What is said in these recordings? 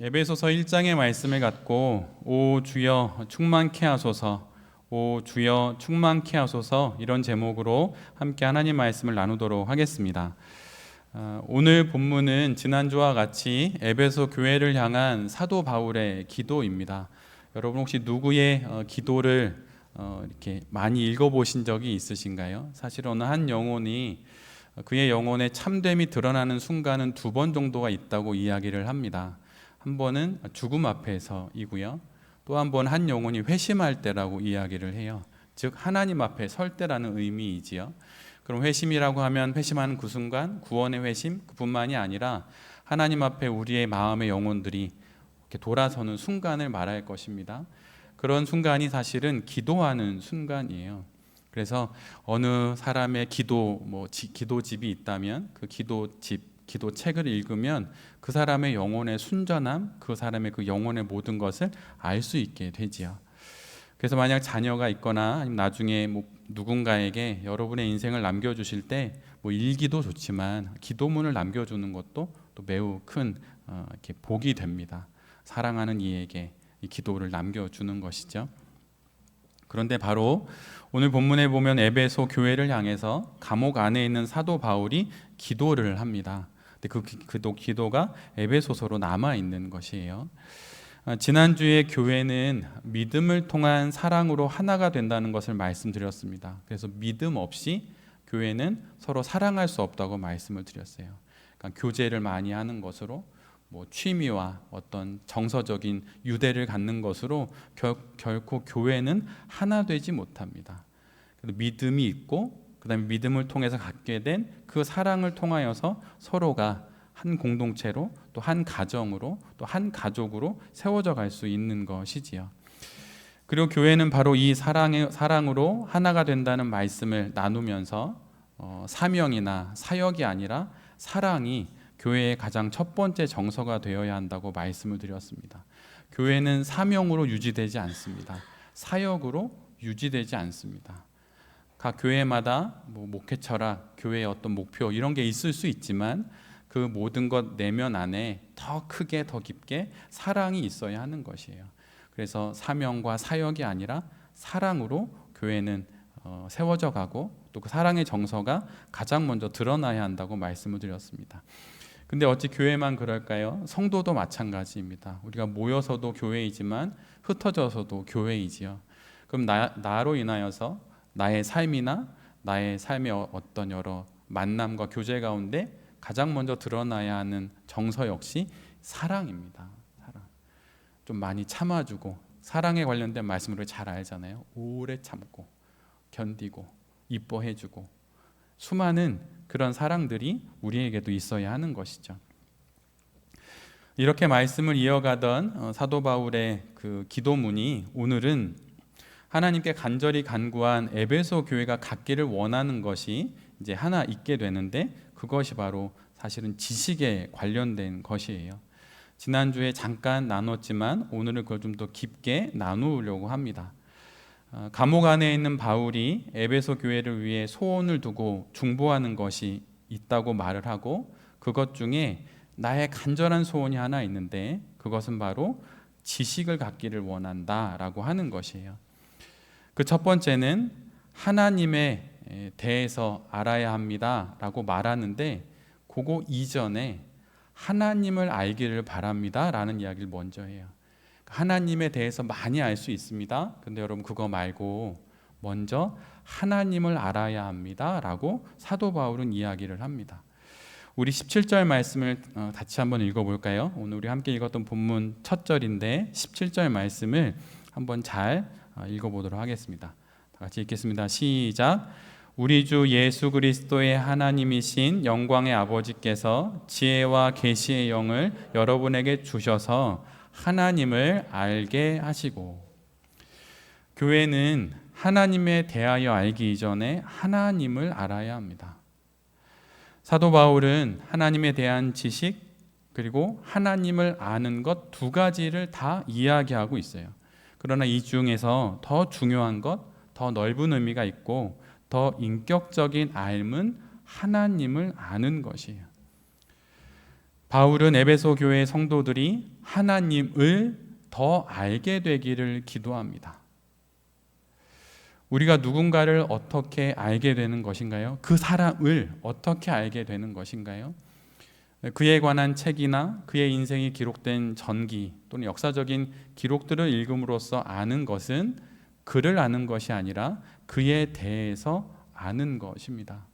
에베소서 1장의 말씀을 갖고 오 주여 충만케 하소서, 오 주여 충만케 하소서, 이런 제목으로 함께 하나님 말씀을 나누도록 하겠습니다. 오늘 본문은 지난주와 같이 에베소 교회를 향한 사도 바울의 기도입니다. 여러분 혹시 누구의 기도를 이렇게 많이 읽어보신 적이 있으신가요? 사실 어느 한 영혼이 그의 영혼의 참됨이 드러나는 순간은 2번 정도가 있다고 이야기를 합니다. 한 번은 죽음 앞에서이고요, 또 한 번 한 영혼이 회심할 때라고 이야기를 해요. 즉 하나님 앞에 설 때라는 의미이지요. 그럼 회심이라고 하면 회심하는 그 순간 구원의 회심, 그뿐만이 아니라 하나님 앞에 우리의 마음의 영혼들이 이렇게 돌아서는 순간을 말할 것입니다. 그런 순간이 사실은 기도하는 순간이에요. 그래서 어느 사람의 기도집이 있다면 그 기도책을 읽으면 그 사람의 영혼의 순전함, 그 사람의 그 영혼의 모든 것을 알 수 있게 되지요. 그래서 만약 자녀가 있거나 아니면 나중에 누군가에게 여러분의 인생을 남겨주실 때 일기도 좋지만 기도문을 남겨주는 것도 또 매우 큰 이렇게 복이 됩니다. 사랑하는 이에게 이 기도를 남겨주는 것이죠. 그런데 바로 오늘 본문에 보면 에베소 교회를 향해서 감옥 안에 있는 사도 바울이 기도를 합니다. 근데 그 기도가 에베소서로 남아 있는 것이에요. 지난주에 교회는 믿음을 통한 사랑으로 하나가 된다는 것을 말씀드렸습니다. 그래서 믿음 없이 교회는 서로 사랑할 수 없다고 말씀을 드렸어요. 그러니까 교제를 많이 하는 것으로, 취미와 어떤 정서적인 유대를 갖는 것으로 결코 교회는 하나 되지 못합니다. 믿음이 있고 그다음에 믿음을 통해서 갖게 된 그 사랑을 통하여서 서로가 한 공동체로, 또 한 가정으로, 또 한 가족으로 세워져 갈 수 있는 것이지요. 그리고 교회는 바로 이 사랑으로 하나가 된다는 말씀을 나누면서 사명이나 사역이 아니라 사랑이 교회의 가장 첫 번째 정서가 되어야 한다고 말씀을 드렸습니다. 교회는 사명으로 유지되지 않습니다. 사역으로 유지되지 않습니다. 각 교회마다 목회 철학, 교회의 어떤 목표 이런 게 있을 수 있지만 그 모든 것 내면 안에 더 크게 더 깊게 사랑이 있어야 하는 것이에요. 그래서 사명과 사역이 아니라 사랑으로 교회는 세워져 가고, 또 그 사랑의 정서가 가장 먼저 드러나야 한다고 말씀을 드렸습니다. 근데 어찌 교회만 그럴까요? 성도도 마찬가지입니다. 우리가 모여서도 교회이지만 흩어져서도 교회이지요. 그럼 나로 인하여서 나의 삶이나 나의 삶의 어떤 여러 만남과 교제 가운데 가장 먼저 드러나야 하는 정서 역시 사랑입니다. 사랑. 좀 많이 참아주고, 사랑에 관련된 말씀을 잘 알잖아요. 오래 참고 견디고 이뻐해주고, 수많은 그런 사랑들이 우리에게도 있어야 하는 것이죠. 이렇게 말씀을 이어가던 사도 바울의 그 기도문이 오늘은 하나님께 간절히 간구한 에베소 교회가 갖기를 원하는 것이 이제 하나 있게 되는데, 그것이 바로 사실은 지식에 관련된 것이에요. 지난주에 잠깐 나눴지만 오늘은 그걸 좀 더 깊게 나누려고 합니다. 감옥 안에 있는 바울이 에베소 교회를 위해 소원을 두고 중보하는 것이 있다고 말을 하고, 그것 중에 나의 간절한 소원이 하나 있는데 그것은 바로 지식을 갖기를 원한다라고 하는 것이에요. 그 첫 번째는 하나님에 대해서 알아야 합니다라고 말하는데, 그거 이전에 하나님을 알기를 바랍니다라는 이야기를 먼저 해요. 하나님에 대해서 많이 알 수 있습니다. 근데 여러분 그거 말고 먼저 하나님을 알아야 합니다라고 사도 바울은 이야기를 합니다. 우리 17절 말씀을 같이 한번 읽어볼까요? 오늘 우리 함께 읽었던 본문 첫 절인데 17절 말씀을 한번 잘 읽어보도록 하겠습니다. 다 같이 읽겠습니다. 시작. 우리 주 예수 그리스도의 하나님이신 영광의 아버지께서 지혜와 계시의 영을 여러분에게 주셔서 하나님을 알게 하시고. 교회는 하나님에 대하여 알기 이전에 하나님을 알아야 합니다. 사도 바울은 하나님에 대한 지식 그리고 하나님을 아는 것 2가지를 다 이야기하고 있어요. 그러나 이 중에서 더 중요한 것, 더 넓은 의미가 있고 더 인격적인 삶은 하나님을 아는 것이에요. 바울은 에베소 교회 성도들이 하나님을 더 알게 되기를 기도합니다. 우리가 누군가를 어떻게 알게 되는 것인가요? 그 사람을 어떻게 알게 되는 것인가요? 그에 관한 책이나 그의 인생이 기록된 전기 또는 역사적인 기록들을 읽음으로써 아는 것은 그를 아는 것이 아니라 그에 대해서 아는 것입니다.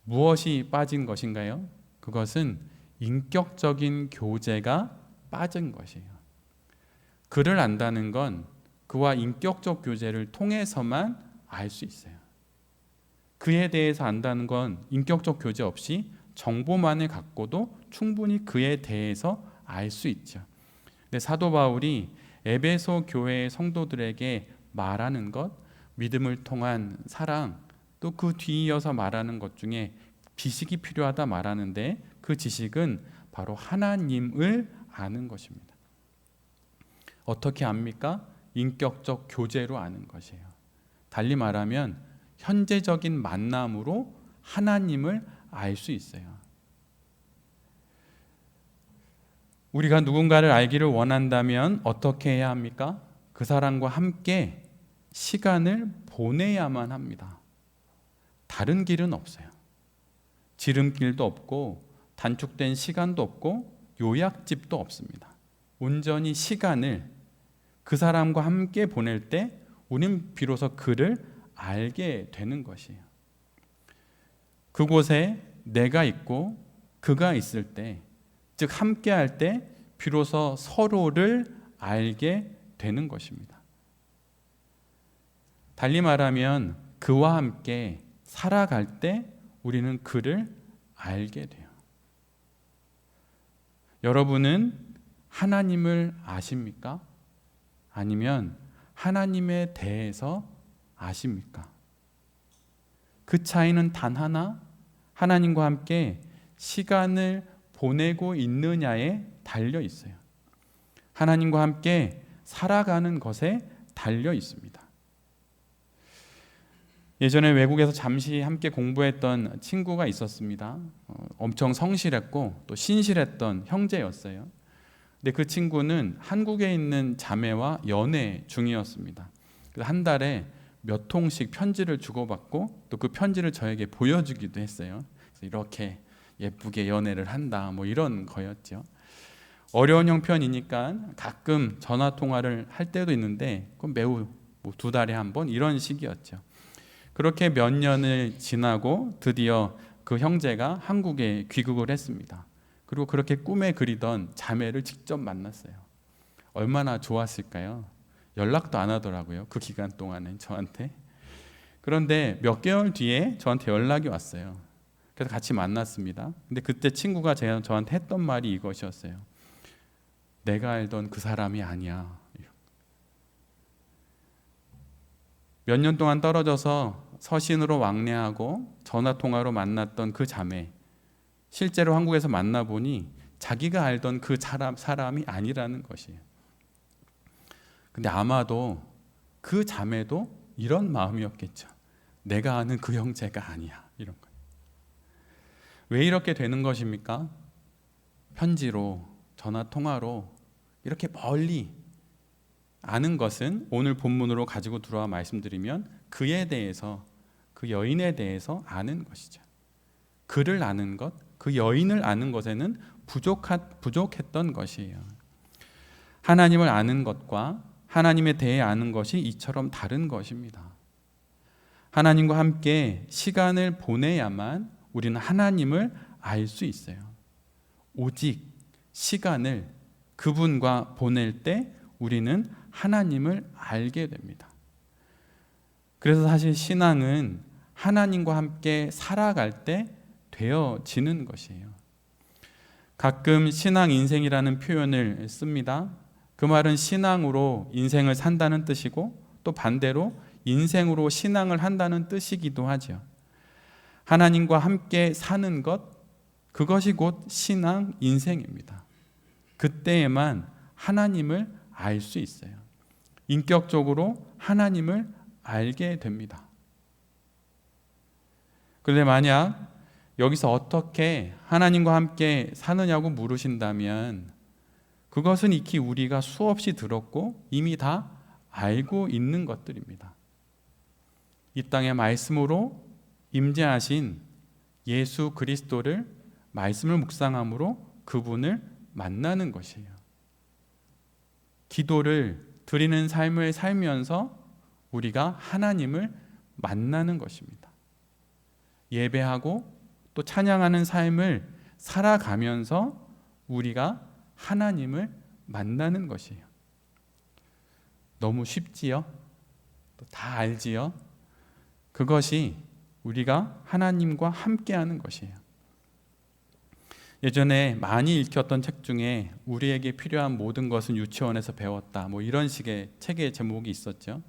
무엇이 빠진 것인가요? 그것은 인격적인 교제가 빠진 것이에요. 그를 안다는 건 그와 인격적 교제를 통해서만 알 수 있어요. 그에 대해서 안다는 건 인격적 교제 없이 정보만을 갖고도 충분히 그에 대해서 알 수 있죠. 근데 사도 바울이 에베소 교회의 성도들에게 말하는 것, 믿음을 통한 사랑, 또 그 뒤이어서 말하는 것 중에 지식이 필요하다 말하는데 그 지식은 바로 하나님을 아는 것입니다. 어떻게 압니까? 인격적 교제로 아는 것이에요. 달리 말하면 현재적인 만남으로 하나님을 알 수 있어요. 우리가 누군가를 알기를 원한다면 어떻게 해야 합니까? 그 사람과 함께 시간을 보내야만 합니다. 다른 길은 없어요. 지름길도 없고 단축된 시간도 없고 요약집도 없습니다. 온전히 시간을 그 사람과 함께 보낼 때 우리는 비로소 그를 알게 되는 것이에요. 그곳에 내가 있고 그가 있을 때, 즉 함께 할 때 비로소 서로를 알게 되는 것입니다. 달리 말하면 그와 함께 살아갈 때 우리는 그를 알게 돼요. 여러분은 하나님을 아십니까? 아니면 하나님에 대해서 아십니까? 그 차이는 단 하나, 하나님과 함께 시간을 보내고 있느냐에 달려 있어요. 하나님과 함께 살아가는 것에 달려 있습니다. 예전에 외국에서 잠시 함께 공부했던 친구가 있었습니다. 엄청 성실했고 또 신실했던 형제였어요. 근데 그 친구는 한국에 있는 자매와 연애 중이었습니다. 그래서 한 달에 몇 통씩 편지를 주고받고 또 그 편지를 저에게 보여주기도 했어요. 그래서 이렇게 예쁘게 연애를 한다 뭐 이런 거였죠. 어려운 형편이니까 가끔 전화 통화를 할 때도 있는데 그건 매우 뭐 2달에 한 번 이런 식이었죠. 그렇게 몇 년을 지나고 드디어 그 형제가 한국에 귀국을 했습니다. 그리고 그렇게 꿈에 그리던 자매를 직접 만났어요. 얼마나 좋았을까요? 연락도 안 하더라고요. 그 기간 동안은 저한테. 그런데 몇 개월 뒤에 저한테 연락이 왔어요. 그래서 같이 만났습니다. 근데 그때 친구가 저한테 했던 말이 이것이었어요. 내가 알던 그 사람이 아니야. 몇 년 동안 떨어져서 서신으로 왕래하고 전화통화로 만났던 그 자매, 실제로 한국에서 만나보니 자기가 알던 그 사람이 아니라는 것이에요. 근데 아마도 그 자매도 이런 마음이었겠죠. 내가 아는 그 형제가 아니야. 이런 거예요. 왜 이렇게 되는 것입니까? 편지로, 전화통화로 이렇게 멀리 아는 것은 오늘 본문으로 가지고 들어와 말씀드리면 그에 대해서, 그 여인에 대해서 아는 것이죠. 그를 아는 것, 그 여인을 아는 것에는 부족했던 것이에요. 하나님을 아는 것과 하나님에 대해 아는 것이 이처럼 다른 것입니다. 하나님과 함께 시간을 보내야만 우리는 하나님을 알 수 있어요. 오직 시간을 그분과 보낼 때 우리는 하나님을 알게 됩니다. 그래서 사실 신앙은 하나님과 함께 살아갈 때 되어지는 것이에요. 가끔 신앙 인생이라는 표현을 씁니다. 그 말은 신앙으로 인생을 산다는 뜻이고 또 반대로 인생으로 신앙을 한다는 뜻이기도 하죠. 하나님과 함께 사는 것, 그것이 곧 신앙 인생입니다. 그때에만 하나님을 알 수 있어요. 인격적으로 하나님을 알게 됩니다. 그런데 만약 여기서 어떻게 하나님과 함께 사느냐고 물으신다면 그것은 익히 우리가 수없이 들었고 이미 다 알고 있는 것들입니다. 이 땅의 말씀으로 임재하신 예수 그리스도를 말씀을 묵상함으로 그분을 만나는 것이에요. 기도를 드리는 삶을 살면서 우리가 하나님을 만나는 것입니다. 예배하고 또 찬양하는 삶을 살아가면서 우리가 하나님을 만나는 것이에요. 너무 쉽지요? 또 다 알지요? 그것이 우리가 하나님과 함께하는 것이에요. 예전에 많이 읽혔던 책 중에 우리에게 필요한 모든 것은 유치원에서 배웠다, 이런 식의 책의 제목이 있었죠.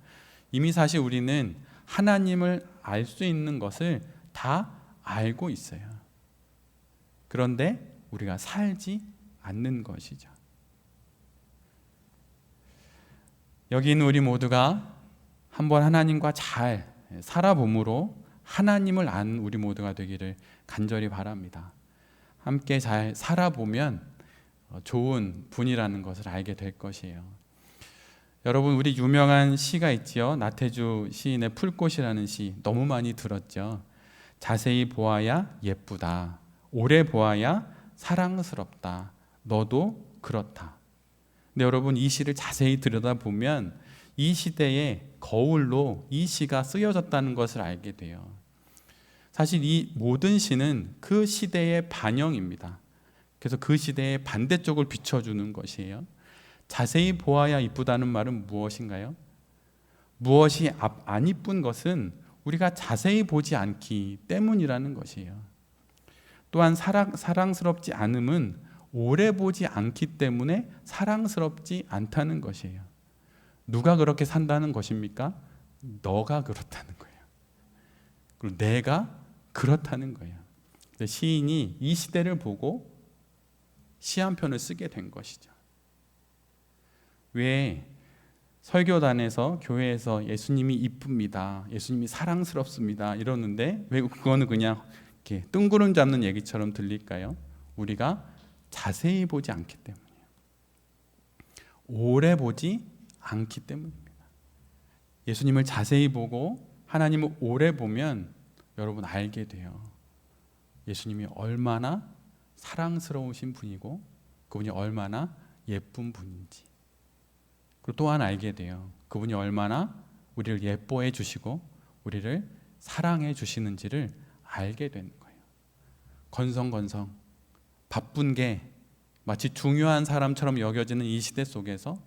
이미 사실 우리는 하나님을 알 수 있는 것을 다 알고 있어요. 그런데 우리가 살지 않는 것이죠. 여기 있는 우리 모두가 한번 하나님과 잘 살아봄으로 하나님을 아는 우리 모두가 되기를 간절히 바랍니다. 함께 잘 살아보면 좋은 분이라는 것을 알게 될 것이에요. 여러분, 우리 유명한 시가 있지요. 나태주 시인의 풀꽃이라는 시 너무 많이 들었죠. 자세히 보아야 예쁘다, 오래 보아야 사랑스럽다, 너도 그렇다. 근데 여러분, 이 시를 자세히 들여다보면 이 시대의 거울로 이 시가 쓰여졌다는 것을 알게 돼요. 사실 이 모든 시는 그 시대의 반영입니다. 그래서 그 시대의 반대쪽을 비춰주는 것이에요. 자세히 보아야 이쁘다는 말은 무엇인가요? 무엇이 안 이쁜 것은 우리가 자세히 보지 않기 때문이라는 것이에요. 또한 사랑스럽지 않음은 오래 보지 않기 때문에 사랑스럽지 않다는 것이에요. 누가 그렇게 산다는 것입니까? 너가 그렇다는 거예요. 그리고 내가 그렇다는 거예요. 시인이 이 시대를 보고 시 한 편을 쓰게 된 것이죠. 왜 설교단에서 교회에서 예수님이 이쁩니다, 예수님이 사랑스럽습니다 이러는데 왜 그거는 그냥 이렇게 뜬구름 잡는 얘기처럼 들릴까요? 우리가 자세히 보지 않기 때문이에요. 오래 보지 않기 때문입니다. 예수님을 자세히 보고 하나님을 오래 보면 여러분 알게 돼요. 예수님이 얼마나 사랑스러우신 분이고 그분이 얼마나 예쁜 분인지. 그리고 또한 알게 돼요. 그분이 얼마나 우리를 예뻐해 주시고 우리를 사랑해 주시는지를 알게 되는 거예요. 건성건성 바쁜 게 마치 중요한 사람처럼 여겨지는 이 시대 속에서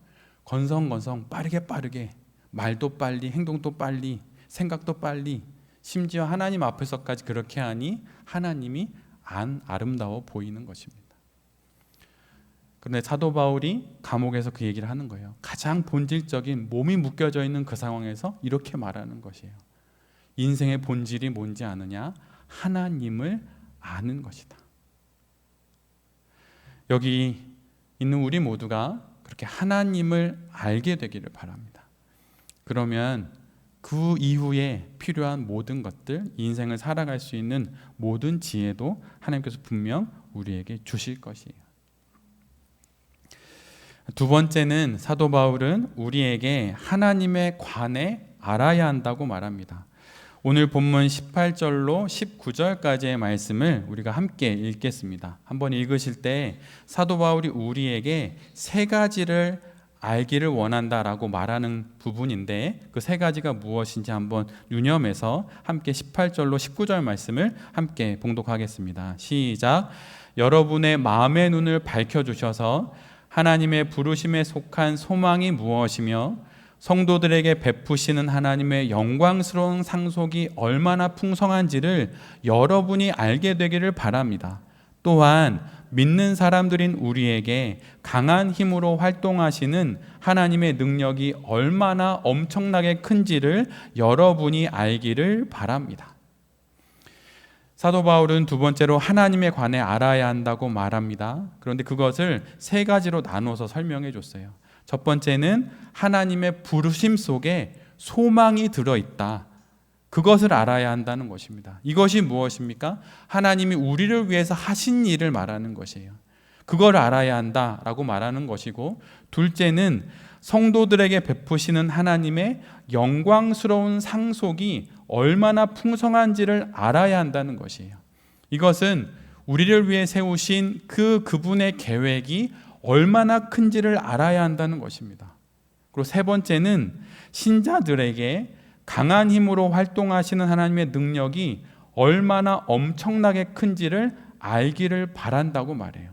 건성건성 빠르게 말도 빨리, 행동도 빨리, 생각도 빨리, 심지어 하나님 앞에서까지 그렇게 하니 하나님이 안 아름다워 보이는 것입니다. 그런데 사도 바울이 감옥에서 그 얘기를 하는 거예요. 가장 본질적인 몸이 묶여져 있는 그 상황에서 이렇게 말하는 것이에요. 인생의 본질이 뭔지 아느냐? 하나님을 아는 것이다. 여기 있는 우리 모두가 그렇게 하나님을 알게 되기를 바랍니다. 그러면 그 이후에 필요한 모든 것들, 인생을 살아갈 수 있는 모든 지혜도 하나님께서 분명 우리에게 주실 것이에요. 두 번째는 사도 바울은 우리에게 하나님에 관해 알아야 한다고 말합니다. 오늘 본문 18절로 19절까지의 말씀을 우리가 함께 읽겠습니다. 한번 읽으실 때 사도 바울이 우리에게 세 가지를 알기를 원한다라고 말하는 부분인데 그 세 가지가 무엇인지 한번 유념해서 함께 18절로 19절 말씀을 함께 봉독하겠습니다. 시작. 여러분의 마음의 눈을 밝혀주셔서 하나님의 부르심에 속한 소망이 무엇이며 성도들에게 베푸시는 하나님의 영광스러운 상속이 얼마나 풍성한지를 여러분이 알게 되기를 바랍니다. 또한 믿는 사람들인 우리에게 강한 힘으로 활동하시는 하나님의 능력이 얼마나 엄청나게 큰지를 여러분이 알기를 바랍니다. 사도 바울은 두 번째로 하나님에 관해 알아야 한다고 말합니다. 그런데 그것을 세 가지로 나눠서 설명해 줬어요. 첫 번째는 하나님의 부르심 속에 소망이 들어있다. 그것을 알아야 한다는 것입니다. 이것이 무엇입니까? 하나님이 우리를 위해서 하신 일을 말하는 것이에요. 그걸 알아야 한다라고 말하는 것이고, 둘째는 성도들에게 베푸시는 하나님의 영광스러운 상속이 얼마나 풍성한지를 알아야 한다는 것이에요. 이것은 우리를 위해 세우신 그분의 계획이 얼마나 큰지를 알아야 한다는 것입니다. 그리고 세 번째는 신자들에게 강한 힘으로 활동하시는 하나님의 능력이 얼마나 엄청나게 큰지를 알기를 바란다고 말해요.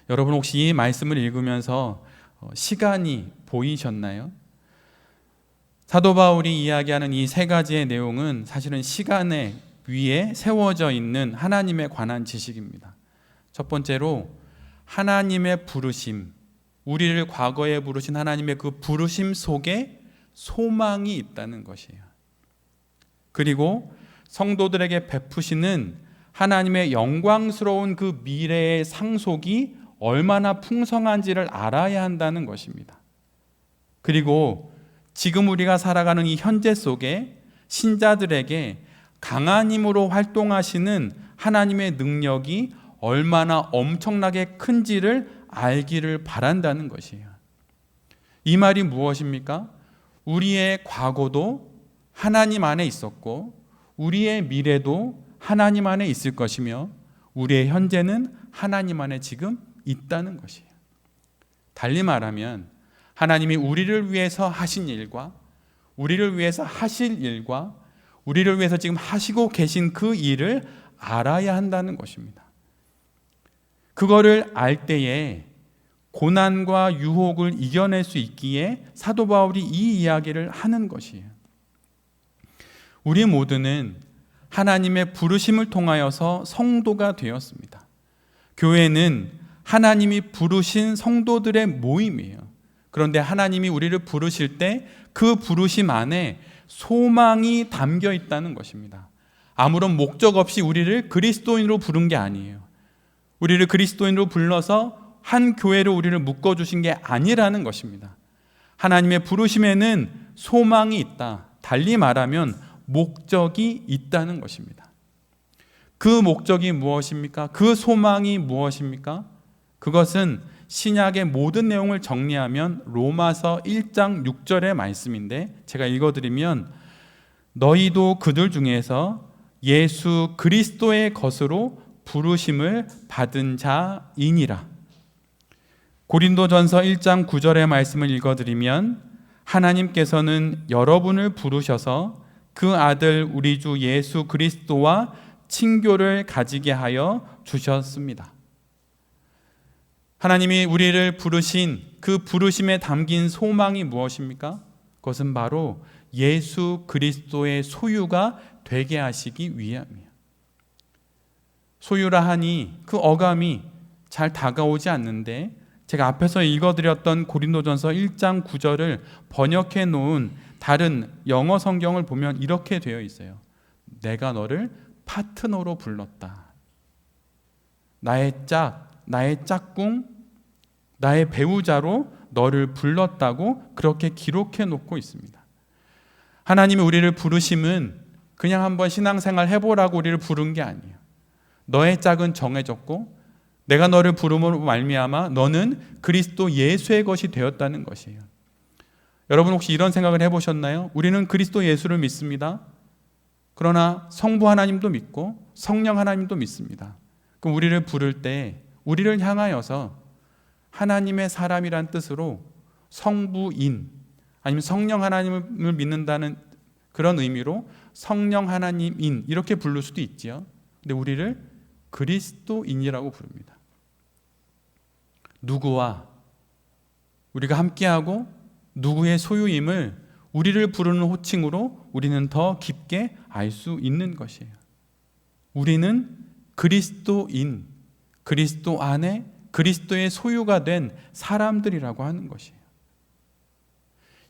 여러분, 혹시 이 말씀을 읽으면서 시간이 보이셨나요? 사도 바울이 이야기하는 이 세 가지의 내용은 사실은 시간의 위에 세워져 있는 하나님에 관한 지식입니다. 첫 번째로 하나님의 부르심, 우리를 과거에 부르신 하나님의 그 부르심 속에 소망이 있다는 것이에요. 그리고 성도들에게 베푸시는 하나님의 영광스러운 그 미래의 상속이 얼마나 풍성한지를 알아야 한다는 것입니다. 그리고 지금 우리가 살아가는 이 현재 속에 신자들에게 강한 힘으로 활동하시는 하나님의 능력이 얼마나 엄청나게 큰지를 알기를 바란다는 것이에요. 이 말이 무엇입니까? 우리의 과거도 하나님 안에 있었고 우리의 미래도 하나님 안에 있을 것이며 우리의 현재는 하나님 안에 지금 있다는 것이에요. 달리 말하면 하나님이 우리를 위해서 하신 일과 우리를 위해서 하실 일과 우리를 위해서 지금 하시고 계신 그 일을 알아야 한다는 것입니다. 그거를 알 때에 고난과 유혹을 이겨낼 수 있기에 사도 바울이 이 이야기를 하는 것이에요. 우리 모두는 하나님의 부르심을 통하여서 성도가 되었습니다. 교회는 하나님이 부르신 성도들의 모임이에요. 그런데 하나님이 우리를 부르실 때 그 부르심 안에 소망이 담겨 있다는 것입니다. 아무런 목적 없이 우리를 그리스도인으로 부른 게 아니에요. 우리를 그리스도인으로 불러서 한 교회로 우리를 묶어주신 게 아니라는 것입니다. 하나님의 부르심에는 소망이 있다. 달리 말하면 목적이 있다는 것입니다. 그 목적이 무엇입니까? 그 소망이 무엇입니까? 그것은 신약의 모든 내용을 정리하면 로마서 1장 6절의 말씀인데 제가 읽어드리면 너희도 그들 중에서 예수 그리스도의 것으로 부르심을 받은 자이니라. 고린도전서 1장 9절의 말씀을 읽어드리면 하나님께서는 여러분을 부르셔서 그 아들 우리 주 예수 그리스도와 친교를 가지게 하여 주셨습니다. 하나님이 우리를 부르신 그 부르심에 담긴 소망이 무엇입니까? 그것은 바로 예수 그리스도의 소유가 되게 하시기 위함이에요. 소유라 하니 그 어감이 잘 다가오지 않는데 제가 앞에서 읽어드렸던 고린도전서 1장 9절을 번역해 놓은 다른 영어 성경을 보면 이렇게 되어 있어요. 내가 너를 파트너로 불렀다. 나의 짝꿍, 나의 배우자로 너를 불렀다고 그렇게 기록해 놓고 있습니다. 하나님이 우리를 부르심은 그냥 한번 신앙생활 해보라고 우리를 부른 게 아니에요. 너의 짝은 정해졌고 내가 너를 부름으로 말미암아 너는 그리스도 예수의 것이 되었다는 것이에요. 여러분 혹시 이런 생각을 해보셨나요? 우리는 그리스도 예수를 믿습니다. 그러나 성부 하나님도 믿고 성령 하나님도 믿습니다. 그럼 우리를 부를 때 우리를 향하여서 하나님의 사람이란 뜻으로 성부인 아니면 성령 하나님을 믿는다는 그런 의미로 성령 하나님인 이렇게 부를 수도 있지요. 근데 우리를 그리스도인이라고 부릅니다. 누구와 우리가 함께하고 누구의 소유임을 우리를 부르는 호칭으로 우리는 더 깊게 알 수 있는 것이에요. 우리는 그리스도인, 그리스도 안에 그리스도의 소유가 된 사람들이라고 하는 것이에요.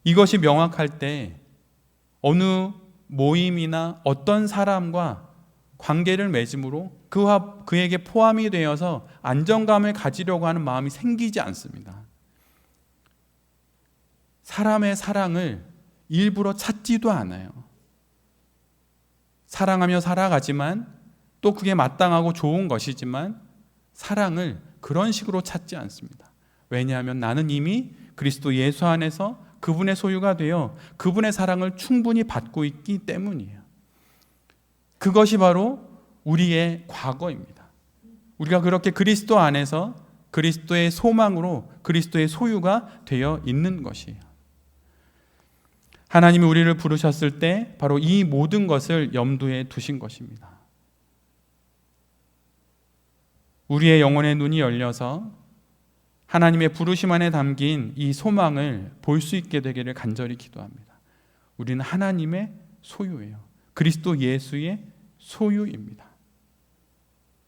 이것이 명확할 때 어느 모임이나 어떤 사람과 관계를 맺음으로 그에게 포함이 되어서 안정감을 가지려고 하는 마음이 생기지 않습니다. 사람의 사랑을 일부러 찾지도 않아요. 사랑하며 살아가지만 또 그게 마땅하고 좋은 것이지만 사랑을 그런 식으로 찾지 않습니다. 왜냐하면 나는 이미 그리스도 예수 안에서 그분의 소유가 되어 그분의 사랑을 충분히 받고 있기 때문이에요. 그것이 바로 우리의 과거입니다. 우리가 그렇게 그리스도 안에서 그리스도의 소망으로 그리스도의 소유가 되어 있는 것이에요. 하나님이 우리를 부르셨을 때 바로 이 모든 것을 염두에 두신 것입니다. 우리의 영혼의 눈이 열려서 하나님의 부르심 안에 담긴 이 소망을 볼 수 있게 되기를 간절히 기도합니다. 우리는 하나님의 소유예요. 그리스도 예수의 소유입니다.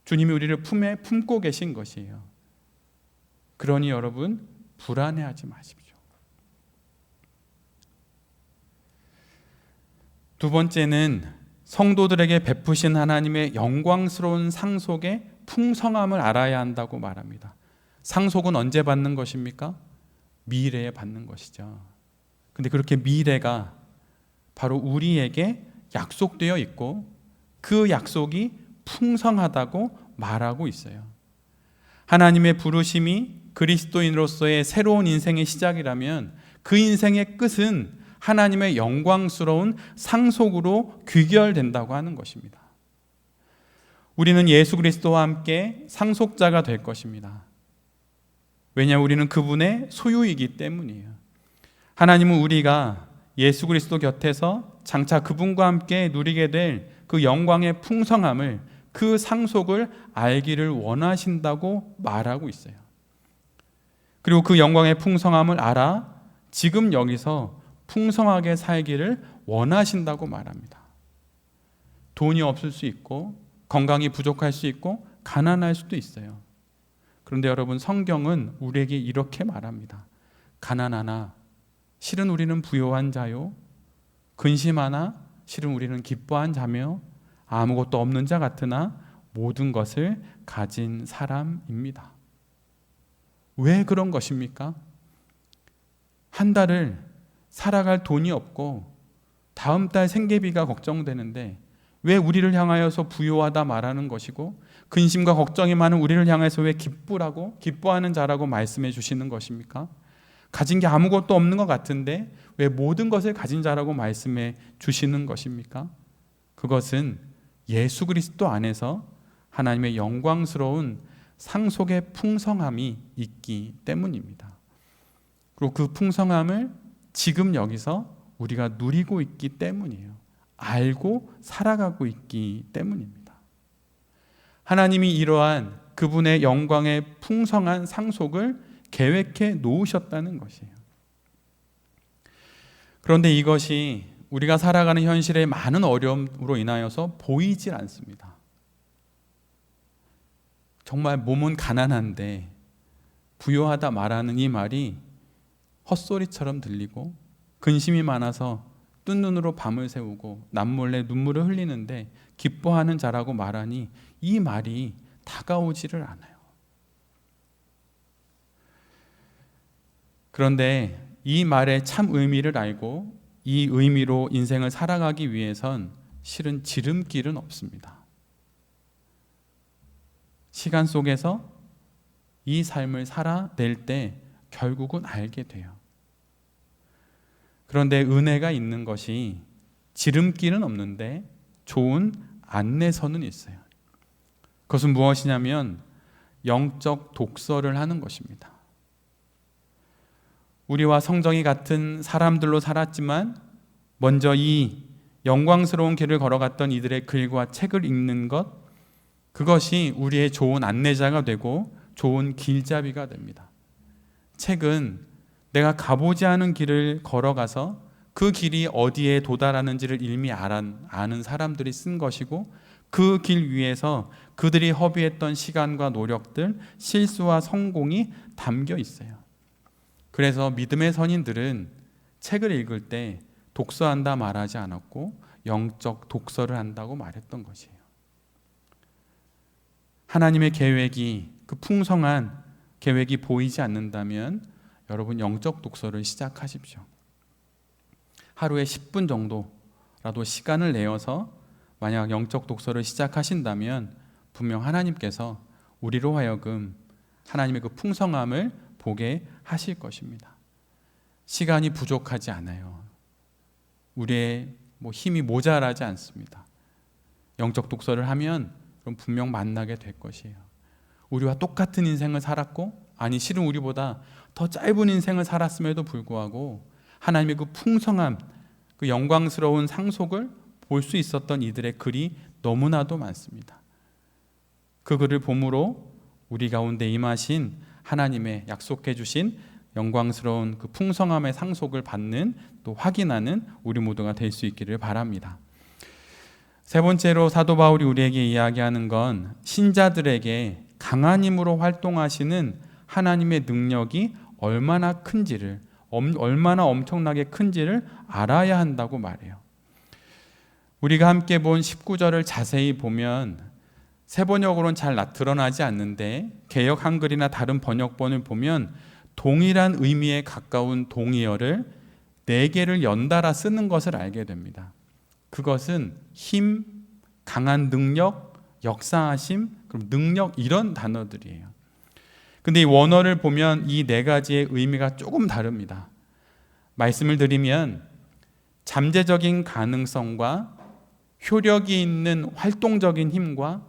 주님이 우리를 품에 품고 계신 것이에요. 그러니 여러분 불안해하지 마십시오. 두 번째는 성도들에게 베푸신 하나님의 영광스러운 상속의 풍성함을 알아야 한다고 말합니다. 상속은 언제 받는 것입니까? 미래에 받는 것이죠. 근데 그렇게 미래가 바로 우리에게 약속되어 있고 그 약속이 풍성하다고 말하고 있어요. 하나님의 부르심이 그리스도인으로서의 새로운 인생의 시작이라면 그 인생의 끝은 하나님의 영광스러운 상속으로 귀결된다고 하는 것입니다. 우리는 예수 그리스도와 함께 상속자가 될 것입니다. 왜냐하면 우리는 그분의 소유이기 때문이에요. 하나님은 우리가 예수 그리스도 곁에서 장차 그분과 함께 누리게 될 그 영광의 풍성함을, 그 상속을 알기를 원하신다고 말하고 있어요. 그리고 그 영광의 풍성함을 알아 지금 여기서 풍성하게 살기를 원하신다고 말합니다. 돈이 없을 수 있고 건강이 부족할 수 있고 가난할 수도 있어요. 그런데 여러분, 성경은 우리에게 이렇게 말합니다. 가난하나 실은 우리는 부요한 자요, 근심하나 실은 우리는 기뻐한 자며 아무것도 없는 자 같으나 모든 것을 가진 사람입니다. 왜 그런 것입니까? 한 달을 살아갈 돈이 없고 다음 달 생계비가 걱정되는데 왜 우리를 향하여서 부요하다 말하는 것이고 근심과 걱정이 많은 우리를 향해서 왜 기쁘라고, 기뻐하는 자라고 말씀해 주시는 것입니까? 가진 게 아무것도 없는 것 같은데 왜 모든 것을 가진 자라고 말씀해 주시는 것입니까? 그것은 예수 그리스도 안에서 하나님의 영광스러운 상속의 풍성함이 있기 때문입니다. 그리고 그 풍성함을 지금 여기서 우리가 누리고 있기 때문이에요. 알고 살아가고 있기 때문입니다. 하나님이 이러한 그분의 영광의 풍성한 상속을 계획해 놓으셨다는 것이에요. 그런데 이것이 우리가 살아가는 현실의 많은 어려움으로 인하여서 보이질 않습니다. 정말 몸은 가난한데 부요하다 말하는 이 말이 헛소리처럼 들리고 근심이 많아서 뜬 눈으로 밤을 새우고 남몰래 눈물을 흘리는데 기뻐하는 자라고 말하니 이 말이 다가오지를 않아요. 그런데 이 말의 참 의미를 알고 이 의미로 인생을 살아가기 위해선 실은 지름길은 없습니다. 시간 속에서 이 삶을 살아낼 때 결국은 알게 돼요. 그런데 은혜가 있는 것이 지름길은 없는데 좋은 안내서는 있어요. 그것은 무엇이냐면 영적 독서를 하는 것입니다. 우리와 성정이 같은 사람들로 살았지만 먼저 이 영광스러운 길을 걸어갔던 이들의 글과 책을 읽는 것, 그것이 우리의 좋은 안내자가 되고 좋은 길잡이가 됩니다. 책은 내가 가보지 않은 길을 걸어가서 그 길이 어디에 도달하는지를 이미 아는 사람들이 쓴 것이고 그 길 위에서 그들이 허비했던 시간과 노력들, 실수와 성공이 담겨 있어요. 그래서 믿음의 선인들은 책을 읽을 때 독서한다 말하지 않았고 영적 독서를 한다고 말했던 것이에요. 하나님의 계획이, 그 풍성한 계획이 보이지 않는다면 여러분 영적 독서를 시작하십시오. 하루에 10분 정도라도 시간을 내어서 만약 영적 독서를 시작하신다면 분명 하나님께서 우리로 하여금 하나님의 그 풍성함을 보게 하실 것입니다. 시간이 부족하지 않아요. 우리의 힘이 모자라지 않습니다. 영적 독서를 하면 그럼 분명 만나게 될 것이에요. 우리와 똑같은 인생을 살았고, 아니 실은 우리보다 더 짧은 인생을 살았음에도 불구하고 하나님의 그 풍성함, 그 영광스러운 상속을 볼 수 있었던 이들의 글이 너무나도 많습니다. 그 글을 봄으로 우리 가운데 임하신 하나님의 약속해 주신 영광스러운 그 풍성함의 상속을 받는, 또 확인하는 우리 모두가 될 수 있기를 바랍니다. 세 번째로 사도 바울이 우리에게 이야기하는 건 신자들에게 강한 힘으로 활동하시는 하나님의 능력이 얼마나 큰지를, 얼마나 엄청나게 큰지를 알아야 한다고 말해요. 우리가 함께 본 19절을 자세히 보면 세번역으로는 잘 드러나지 않는데 개역 한글이나 다른 번역본을 보면 동일한 의미에 가까운 동의어를 4개를 연달아 쓰는 것을 알게 됩니다. 그것은 힘, 강한 능력, 역사하심, 그럼 능력, 이런 단어들이에요. 근데 이 원어를 보면 이 4가지의 의미가 조금 다릅니다. 말씀을 드리면 잠재적인 가능성과 효력이 있는 활동적인 힘과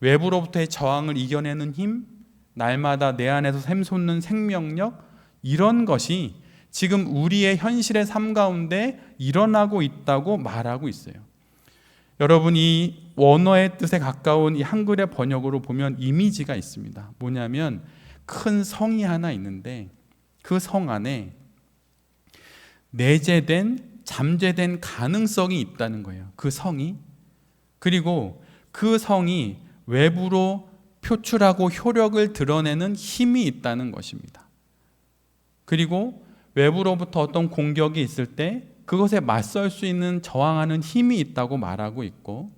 외부로부터의 저항을 이겨내는 힘, 날마다 내 안에서 샘솟는 생명력, 이런 것이 지금 우리의 현실의 삶 가운데 일어나고 있다고 말하고 있어요. 여러분, 이 원어의 뜻에 가까운 이 한글의 번역으로 보면 이미지가 있습니다. 뭐냐면 큰 성이 하나 있는데 그 성 안에 내재된, 잠재된 가능성이 있다는 거예요. 그 성이. 그리고 그 성이 외부로 표출하고 효력을 드러내는 힘이 있다는 것입니다. 그리고 외부로부터 어떤 공격이 있을 때 그것에 맞설 수 있는, 저항하는 힘이 있다고 말하고 있고,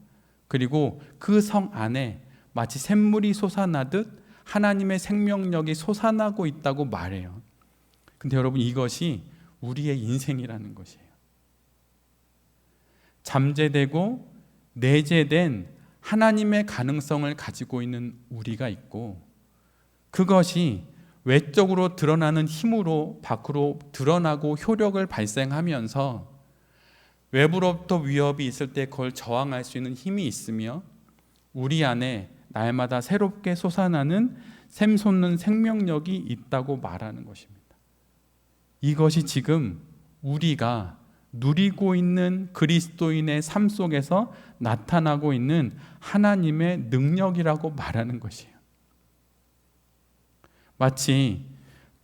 그리고 그 성 안에 마치 샘물이 솟아나듯 하나님의 생명력이 솟아나고 있다고 말해요. 근데 여러분, 이것이 우리의 인생이라는 것이에요. 잠재되고 내재된 하나님의 가능성을 가지고 있는 우리가 있고, 그것이 외적으로 드러나는 힘으로 밖으로 드러나고 효력을 발생하면서 외부로부터 위협이 있을 때 그걸 저항할 수 있는 힘이 있으며, 우리 안에 날마다 새롭게 솟아나는 샘솟는 생명력이 있다고 말하는 것입니다. 이것이 지금 우리가 누리고 있는 그리스도인의 삶 속에서 나타나고 있는 하나님의 능력이라고 말하는 것이에요. 마치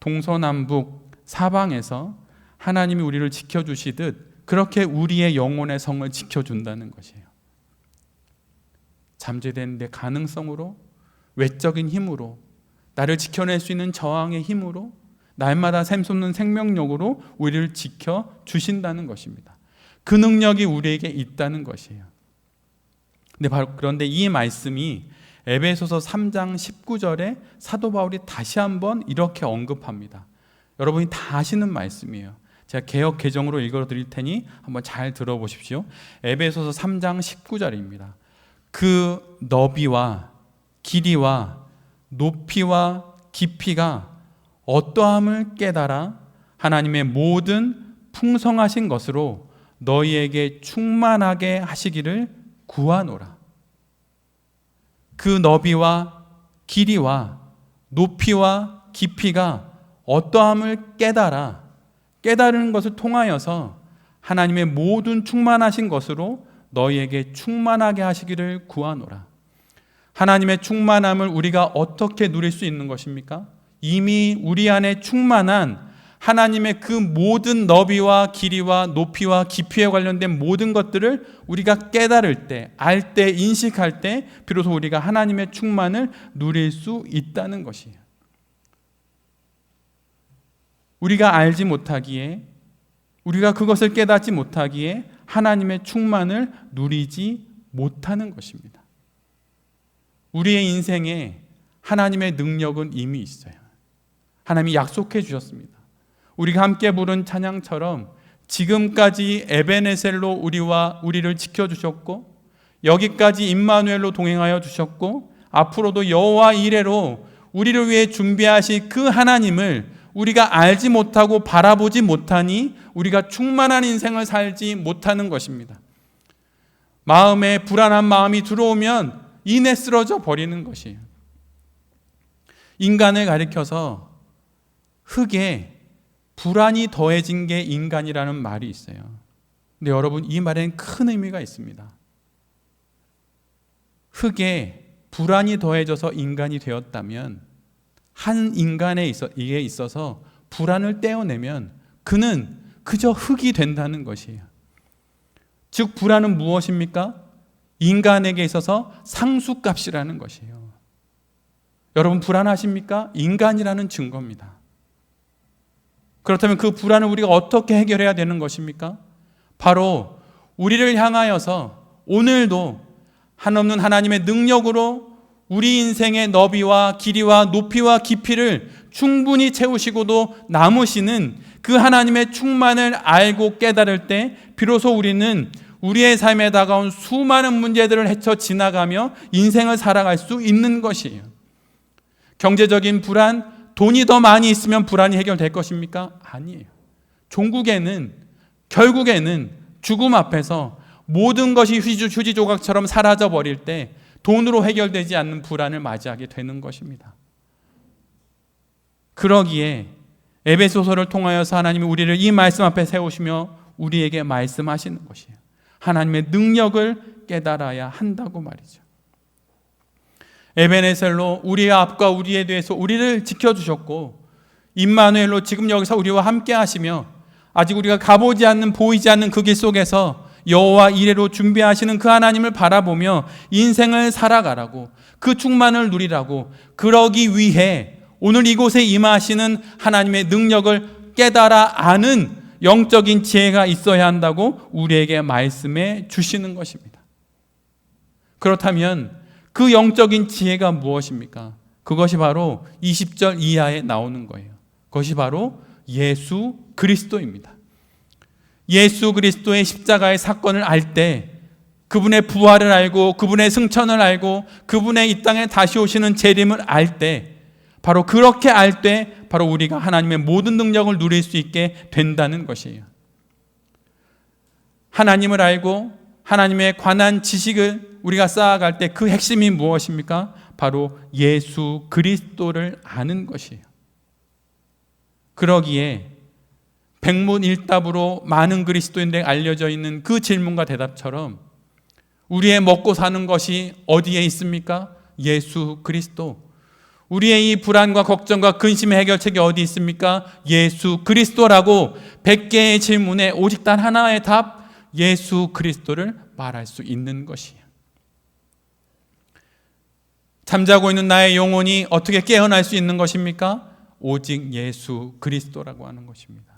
동서남북 사방에서 하나님이 우리를 지켜주시듯 그렇게 우리의 영혼의 성을 지켜준다는 것이에요. 잠재된 내 가능성으로, 외적인 힘으로, 나를 지켜낼 수 있는 저항의 힘으로, 날마다 샘솟는 생명력으로 우리를 지켜주신다는 것입니다. 그 능력이 우리에게 있다는 것이에요. 그런데 이 말씀이 에베소서 3장 19절에 사도 바울이 다시 한번 이렇게 언급합니다. 여러분이 다 아시는 말씀이에요. 제가 개역 개정으로 읽어드릴 테니 한번 잘 들어보십시오. 에베소서 3장 19절입니다. 그 너비와 길이와 높이와 깊이가 어떠함을 깨달아 하나님의 모든 풍성하신 것으로 너희에게 충만하게 하시기를 구하노라. 그 너비와 길이와 높이와 깊이가 어떠함을 깨달은 것을 통하여서 하나님의 모든 충만하신 것으로 너희에게 충만하게 하시기를 구하노라. 하나님의 충만함을 우리가 어떻게 누릴 수 있는 것입니까? 이미 우리 안에 충만한 하나님의 그 모든 너비와 길이와 높이와 깊이에 관련된 모든 것들을 우리가 깨달을 때, 알 때, 인식할 때 비로소 우리가 하나님의 충만을 누릴 수 있다는 것이에요. 우리가 알지 못하기에, 우리가 그것을 깨닫지 못하기에 하나님의 충만을 누리지 못하는 것입니다. 우리의 인생에 하나님의 능력은 이미 있어요. 하나님이 약속해 주셨습니다. 우리가 함께 부른 찬양처럼 지금까지 에베네셀로 우리를 지켜주셨고 여기까지 임마누엘로 동행하여 주셨고 앞으로도 여호와 이레로 우리를 위해 준비하실 그 하나님을 우리가 알지 못하고 바라보지 못하니 우리가 충만한 인생을 살지 못하는 것입니다. 마음에 불안한 마음이 들어오면 이내 쓰러져 버리는 것이에요. 인간을 가리켜서 흙에 불안이 더해진 게 인간이라는 말이 있어요. 근데 여러분, 이 말에는 큰 의미가 있습니다. 흙에 불안이 더해져서 인간이 되었다면 한 인간에 있어서 불안을 떼어내면 그는 그저 흙이 된다는 것이에요. 즉 불안은 무엇입니까? 인간에게 있어서 상수값이라는 것이에요. 여러분 불안하십니까? 인간이라는 증거입니다. 그렇다면 그 불안을 우리가 어떻게 해결해야 되는 것입니까? 바로 우리를 향하여서 오늘도 한없는 하나님의 능력으로 우리 인생의 너비와 길이와 높이와 깊이를 충분히 채우시고도 남으시는 그 하나님의 충만을 알고 깨달을 때 비로소 우리는 우리의 삶에 다가온 수많은 문제들을 헤쳐 지나가며 인생을 살아갈 수 있는 것이에요. 경제적인 불안, 돈이 더 많이 있으면 불안이 해결될 것입니까? 아니에요. 결국에는 죽음 앞에서 모든 것이 휴지 조각처럼 사라져 버릴 때 돈으로 해결되지 않는 불안을 맞이하게 되는 것입니다. 그러기에 에베소서를 통하여서 하나님이 우리를 이 말씀 앞에 세우시며 우리에게 말씀하시는 것이에요. 하나님의 능력을 깨달아야 한다고 말이죠. 에베네셀로 우리의 앞과 우리에 대해서 우리를 지켜주셨고 임마누엘로 지금 여기서 우리와 함께 하시며 아직 우리가 가보지 않는 보이지 않는 그 길 속에서 여호와 이레로 준비하시는 그 하나님을 바라보며 인생을 살아가라고 그 충만을 누리라고 그러기 위해 오늘 이곳에 임하시는 하나님의 능력을 깨달아 아는 영적인 지혜가 있어야 한다고 우리에게 말씀해 주시는 것입니다. 그렇다면 그 영적인 지혜가 무엇입니까? 그것이 바로 20절 이하에 나오는 거예요. 그것이 바로 예수 그리스도입니다. 예수 그리스도의 십자가의 사건을 알 때 그분의 부활을 알고 그분의 승천을 알고 그분의 이 땅에 다시 오시는 재림을 알 때 바로 그렇게 알 때 바로 우리가 하나님의 모든 능력을 누릴 수 있게 된다는 것이에요. 하나님을 알고 하나님에 관한 지식을 우리가 쌓아갈 때 그 핵심이 무엇입니까? 바로 예수 그리스도를 아는 것이에요. 그러기에 백문일답으로 많은 그리스도인들에게 알려져 있는 그 질문과 대답처럼 우리의 먹고 사는 것이 어디에 있습니까? 예수 그리스도. 우리의 이 불안과 걱정과 근심의 해결책이 어디 있습니까? 예수 그리스도라고 100개의 질문에 오직 단 하나의 답, 예수 그리스도를 말할 수 있는 것이에요. 잠자고 있는 나의 영혼이 어떻게 깨어날 수 있는 것입니까? 오직 예수 그리스도라고 하는 것입니다.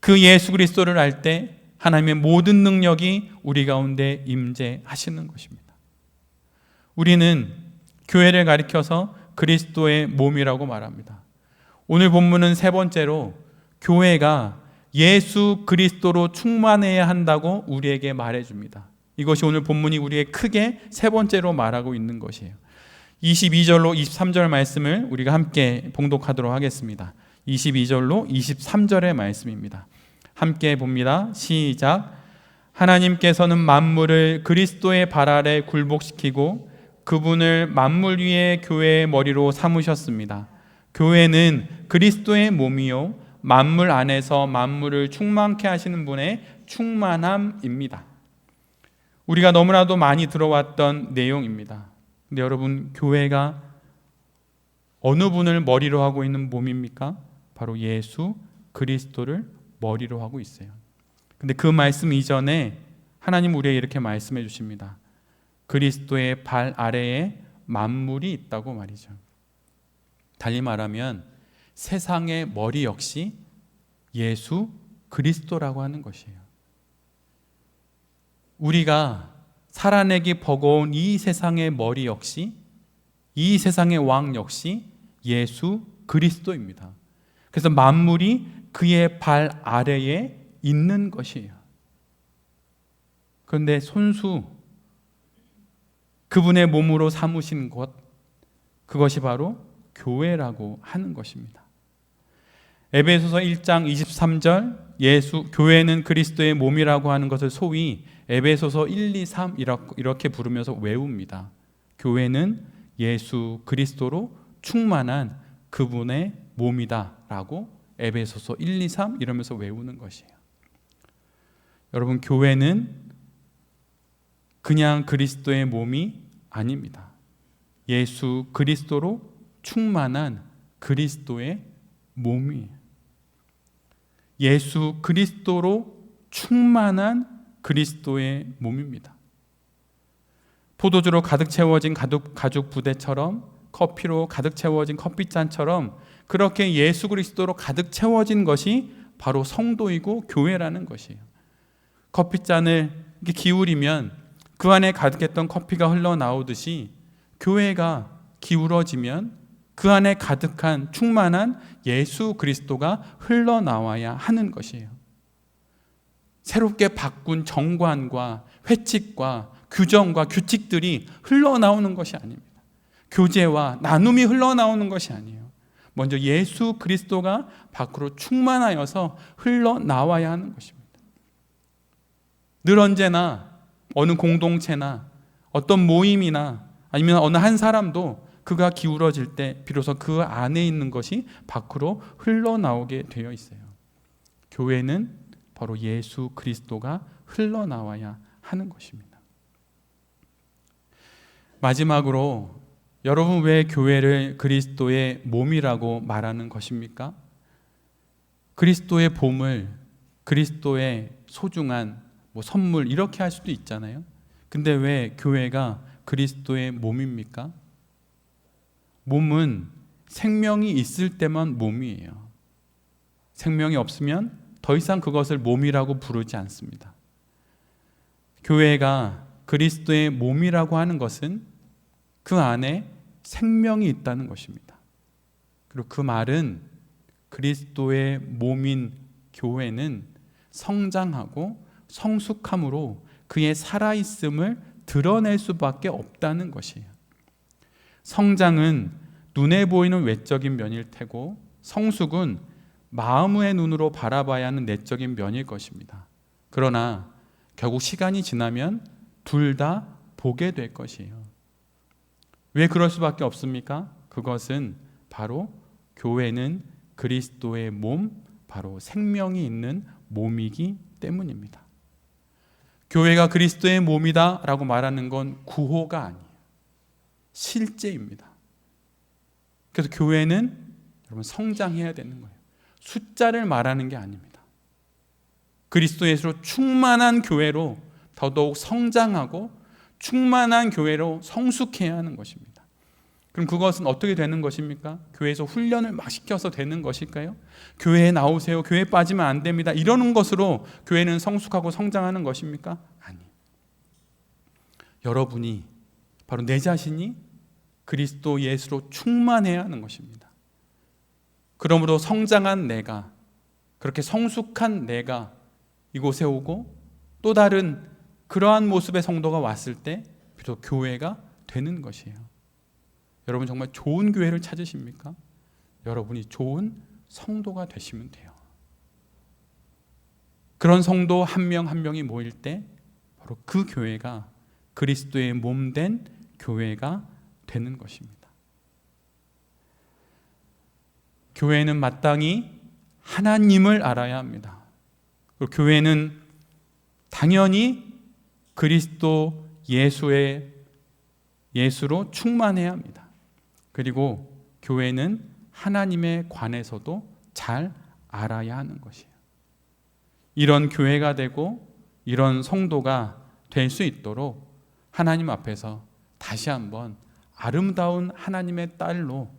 그 예수 그리스도를 알 때 하나님의 모든 능력이 우리 가운데 임재하시는 것입니다. 우리는 교회를 가리켜서 그리스도의 몸이라고 말합니다. 오늘 본문은 세 번째로 교회가 예수 그리스도로 충만해야 한다고 우리에게 말해줍니다. 이것이 오늘 본문이 우리에게 크게 세 번째로 말하고 있는 것이에요. 22절로 23절 말씀을 우리가 함께 봉독하도록 하겠습니다. 22절로 23절의 말씀입니다. 함께 봅니다. 시작. 하나님께서는 만물을 그리스도의 발 아래 굴복시키고 그분을 만물 위에 교회의 머리로 삼으셨습니다. 교회는 그리스도의 몸이요 만물 안에서 만물을 충만케 하시는 분의 충만함입니다. 우리가 너무나도 많이 들어왔던 내용입니다. 근데 여러분, 교회가 어느 분을 머리로 하고 있는 몸입니까? 바로 예수 그리스도를 머리로 하고 있어요. 근데 그 말씀 이전에 하나님 우리에게 이렇게 말씀해 주십니다. 그리스도의 발 아래에 만물이 있다고 말이죠. 달리 말하면 세상의 머리 역시 예수 그리스도라고 하는 것이에요. 우리가 살아내기 버거운 이 세상의 머리 역시, 이 세상의 왕 역시 예수 그리스도입니다. 그래서 만물이 그의 발 아래에 있는 것이에요. 그런데 손수, 그분의 몸으로 삼으신 것, 그것이 바로 교회라고 하는 것입니다. 에베소서 1장 23절, 교회는 그리스도의 몸이라고 하는 것을 소위 에베소서 1, 2, 3 이렇게 부르면서 외웁니다. 교회는 예수 그리스도로 충만한 그분의 몸이다 라고 에베소서 1, 2, 3 이러면서 외우는 것이에요. 여러분, 교회는 그냥 그리스도의 몸이 아닙니다. 예수 그리스도로 충만한 그리스도의 몸이에요. 예수 그리스도로 충만한 그리스도의 몸입니다. 포도주로 가득 채워진 가죽 부대처럼, 커피로 가득 채워진 커피잔처럼 그렇게 예수 그리스도로 가득 채워진 것이 바로 성도이고 교회라는 것이에요. 커피잔을 이렇게 기울이면 그 안에 가득했던 커피가 흘러나오듯이 교회가 기울어지면 그 안에 가득한 충만한 예수 그리스도가 흘러나와야 하는 것이에요. 새롭게 바꾼 정관과 회칙과 규정과 규칙들이 흘러나오는 것이 아닙니다. 교제와 나눔이 흘러나오는 것이 아니에요. 먼저 예수 그리스도가 밖으로 충만하여서 흘러나와야 하는 것입니다. 늘 언제나 어느 공동체나 어떤 모임이나 아니면 어느 한 사람도 그가 기울어질 때 비로소 그 안에 있는 것이 밖으로 흘러나오게 되어 있어요. 교회는 바로 예수 그리스도가 흘러나와야 하는 것입니다. 마지막으로, 여러분, 왜 교회를 그리스도의 몸이라고 말하는 것입니까? 그리스도의 보물, 그리스도의 소중한 선물 이렇게 할 수도 있잖아요. 근데 왜 교회가 그리스도의 몸입니까? 몸은 생명이 있을 때만 몸이에요. 생명이 없으면 더 이상 그것을 몸이라고 부르지 않습니다. 교회가 그리스도의 몸이라고 하는 것은 그 안에 생명이 있다는 것입니다. 그리고 그 말은 그리스도의 몸인 교회는 성장하고 성숙함으로 그의 살아있음을 드러낼 수밖에 없다는 것이에요. 성장은 눈에 보이는 외적인 면일 테고 성숙은 마음의 눈으로 바라봐야 하는 내적인 면일 것입니다. 그러나 결국 시간이 지나면 둘 다 보게 될 것이에요. 왜 그럴 수밖에 없습니까? 그것은 바로 교회는 그리스도의 몸, 바로 생명이 있는 몸이기 때문입니다. 교회가 그리스도의 몸이다 라고 말하는 건 구호가 아니에요. 실제입니다. 그래서 교회는 여러분 성장해야 되는 거예요. 숫자를 말하는 게 아닙니다. 그리스도 예수로 충만한 교회로 더더욱 성장하고 충만한 교회로 성숙해야 하는 것입니다. 그럼 그것은 어떻게 되는 것입니까? 교회에서 훈련을 막 시켜서 되는 것일까요? 교회에 나오세요, 교회에 빠지면 안 됩니다, 이러는 것으로 교회는 성숙하고 성장하는 것입니까? 아니. 여러분이, 바로 내 자신이 그리스도 예수로 충만해야 하는 것입니다. 그러므로 성장한 내가, 그렇게 성숙한 내가 이곳에 오고 또 다른 그러한 모습의 성도가 왔을 때 비로소 교회가 되는 것이에요. 여러분 정말 좋은 교회를 찾으십니까? 여러분이 좋은 성도가 되시면 돼요. 그런 성도 한 명 한 명이 모일 때 바로 그 교회가 그리스도의 몸된 교회가 되는 것입니다. 교회는 마땅히 하나님을 알아야 합니다. 그리고 교회는 당연히 그리스도 예수로 충만해야 합니다. 그리고 교회는 하나님에 관해서도 잘 알아야 하는 것이에요. 이런 교회가 되고 이런 성도가 될 수 있도록 하나님 앞에서 다시 한번 아름다운 하나님의 딸로,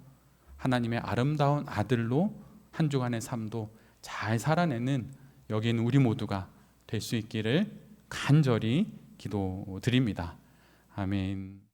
하나님의 아름다운 아들로 한 주간의 삶도 잘 살아내는 여기 있는 우리 모두가 될 수 있기를 간절히 기도드립니다. 아멘.